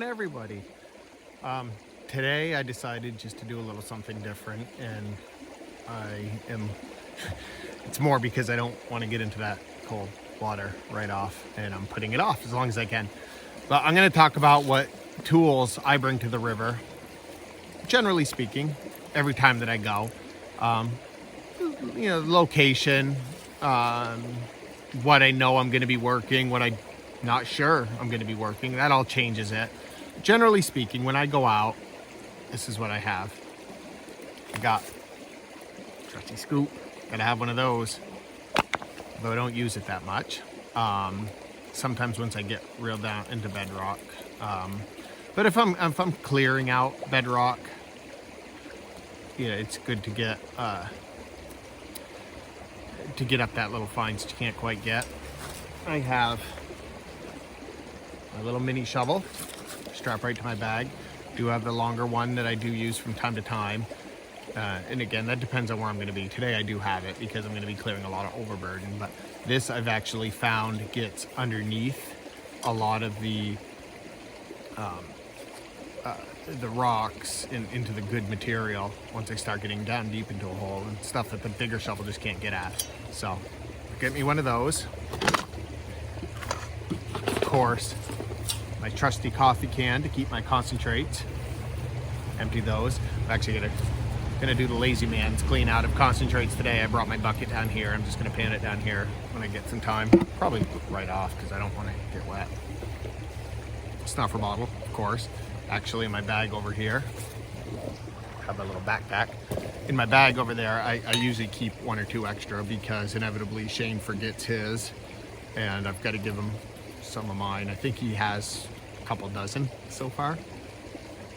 everybody. Today I decided just to do a little something different, and it's more because I don't want to get into that cold water right off, and I'm putting it off as long as I can. But I'm going to talk about what tools I bring to the river, generally speaking, every time that I go. Location, what I know I'm going to be working, what I'm not sure I'm going to be working. That all changes it. Generally speaking, when I go out, this is what I have. I got trusty scoop. Gotta have one of those, though I don't use it that much. Sometimes once I get real down into bedrock. But if I'm clearing out bedrock, it's good to get up that little finds that you can't quite get. I have my little mini shovel, strap right to my bag. Do have the longer one that I do use from time to time. And again, that depends on where I'm going to be. Today I do have it because I'm going to be clearing a lot of overburden. But this I've actually found gets underneath a lot of the rocks into the good material once I start getting down deep into a hole, and stuff that the bigger shovel just can't get at. So get me one of those. Of course, my trusty coffee can to keep my concentrates. Empty those. I'm actually gonna do the lazy man's clean out of concentrates today. I brought my bucket down here. I'm just gonna pan it down here when I get some time. Probably right off because I don't want to get wet. Snuffer bottle, of course. Actually, in my bag over here, I have a little backpack. In my bag over there, I usually keep one or two extra because inevitably Shane forgets his, and I've got to give him some of mine. I think he has a couple dozen so far.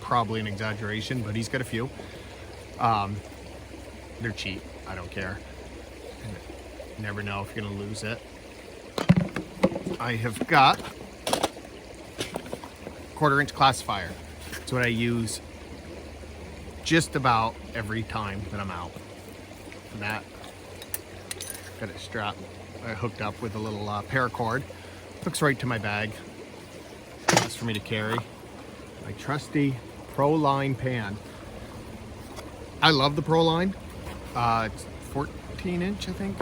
Probably an exaggeration, but he's got a few. They're cheap. I don't care. You never know if you're gonna lose it. I have got 1/4-inch classifier. It's what I use just about every time that I'm out. And that, got it strapped, hooked up with a little paracord. Hooks right to my bag. That's for me to carry. My trusty Proline pan. I love the Proline. It's 14-inch, I think.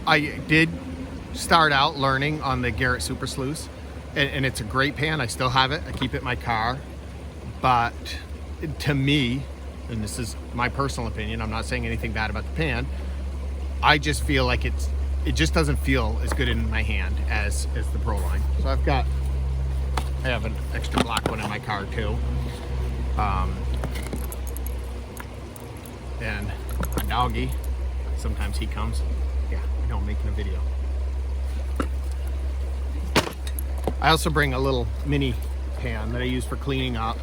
I did start out learning on the Garrett Super Sluice, and it's a great pan. I still have it. I keep it in my car. But to me, and this is my personal opinion, I'm not saying anything bad about the pan, I just feel like it just doesn't feel as good in my hand as the Proline. So I have an extra black one in my car too. And my doggy, sometimes he comes. Yeah, I know I'm making a video. I also bring a little mini pan that I use for cleaning up.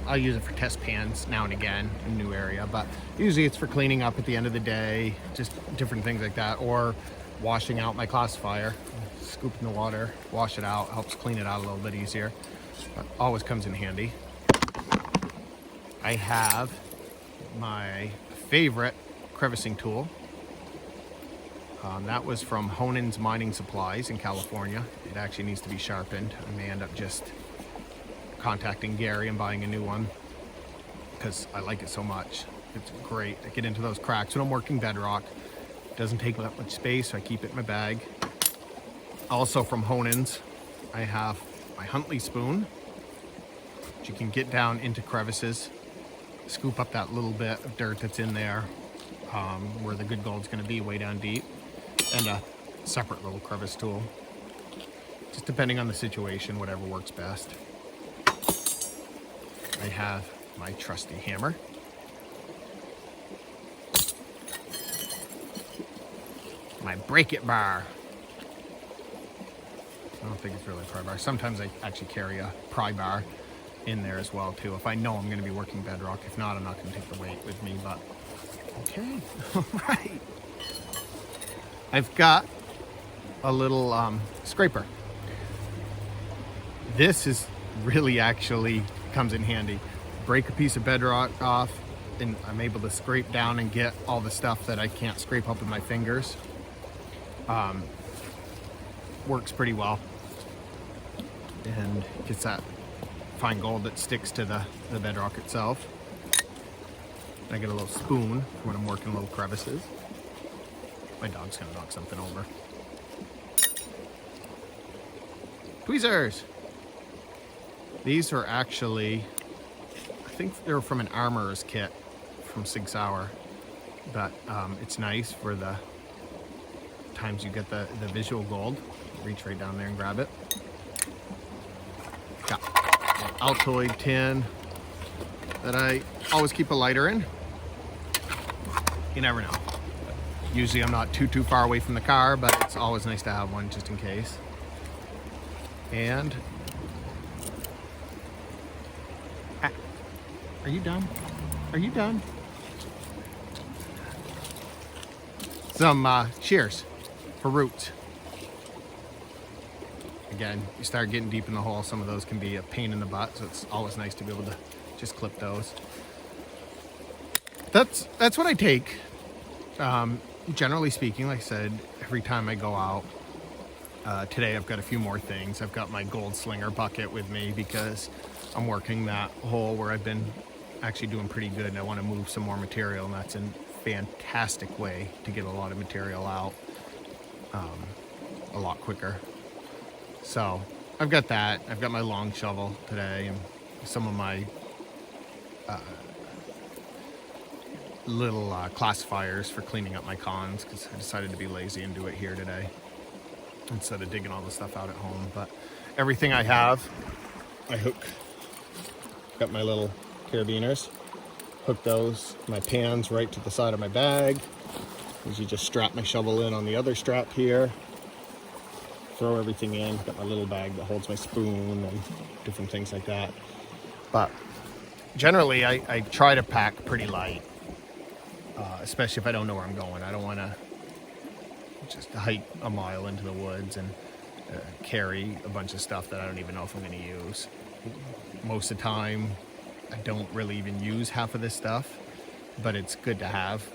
I'll use it for test pans now and again in a new area, but usually it's for cleaning up at the end of the day, just different things like that, or washing out my classifier. Scoop in the water, wash it out, helps clean it out a little bit easier. But always comes in handy. I have my favorite crevicing tool. That was from Honen's Mining Supplies in California. It actually needs to be sharpened. I may end up just contacting Gary and buying a new one because I like it so much. It's great. I get into those cracks when I'm working bedrock. It doesn't take that much space, so I keep it in my bag. Also from Honen's, I have my Huntley spoon, which you can get down into crevices, scoop up that little bit of dirt that's in there, where the good gold's going to be way down deep, and a separate little crevice tool, just depending on the situation, whatever works best. I have my trusty hammer, my break it bar. I don't think it's really a pry bar. Sometimes I actually carry a pry bar in there as well too, if I know I'm going to be working bedrock. If not, I'm not going to take the weight with me. But okay, all right. I've got a little scraper. This is really actually comes in handy. Break a piece of bedrock off, and I'm able to scrape down and get all the stuff that I can't scrape up with my fingers. Works pretty well. and gets that fine gold that sticks to the bedrock itself. I get a little spoon for when I'm working little crevices. My dog's gonna knock something over. Tweezers! These are actually, I think they're from an armorer's kit from Sig Sauer, but it's nice for the times you get the visual gold. Reach right down there and grab it. Got an Altoid tin that I always keep a lighter in. You never know. Usually I'm not too far away from the car, but it's always nice to have one just in case. And are you done? Are you done? Some shears for roots. Again, you start getting deep in the hole, some of those can be a pain in the butt, so it's always nice to be able to just clip those. That's what I take. Generally speaking, like I said, every time I go out, today I've got a few more things. I've got my gold slinger bucket with me because I'm working that hole where I've been actually doing pretty good and I want to move some more material, and that's a fantastic way to get a lot of material out a lot quicker. So I've got that. I've got my long shovel today and some of my little classifiers for cleaning up my cons, because I decided to be lazy and do it here today instead of digging all the stuff out at home. But everything I have, I hook. Got my little carabiners. Hook those, my pans, right to the side of my bag. As you just strap my shovel in on the other strap here. Throw everything in. Got my little bag that holds my spoon and different things like that. But generally, I try to pack pretty light, especially if I don't know where I'm going. I don't want to just hike a mile into the woods and carry a bunch of stuff that I don't even know if I'm going to use. Most of the time, I don't really even use half of this stuff, but it's good to have,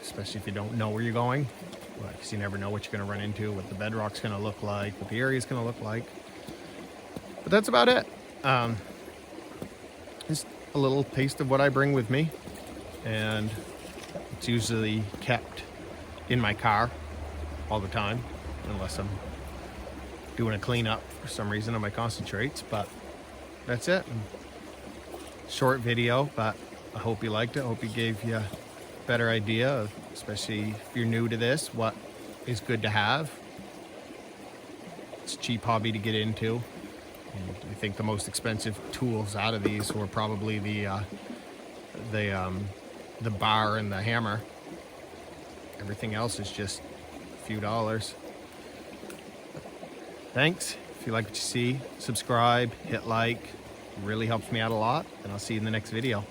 especially if you don't know where you're going, because you never know what you're going to run into, what the bedrock's going to look like, what the area's going to look like. But that's about it. Just a little taste of what I bring with me, and it's usually kept in my car all the time, unless I'm doing a cleanup for some reason on my concentrates. But that's it. Short video, but I hope you liked it. I hope it gave you a better idea of, especially if you're new to this, what is good to have. It's a cheap hobby to get into. And I think the most expensive tools out of these were probably the bar and the hammer. Everything else is just a few dollars. Thanks. If you like what you see, subscribe, hit like. It really helps me out a lot, and I'll see you in the next video.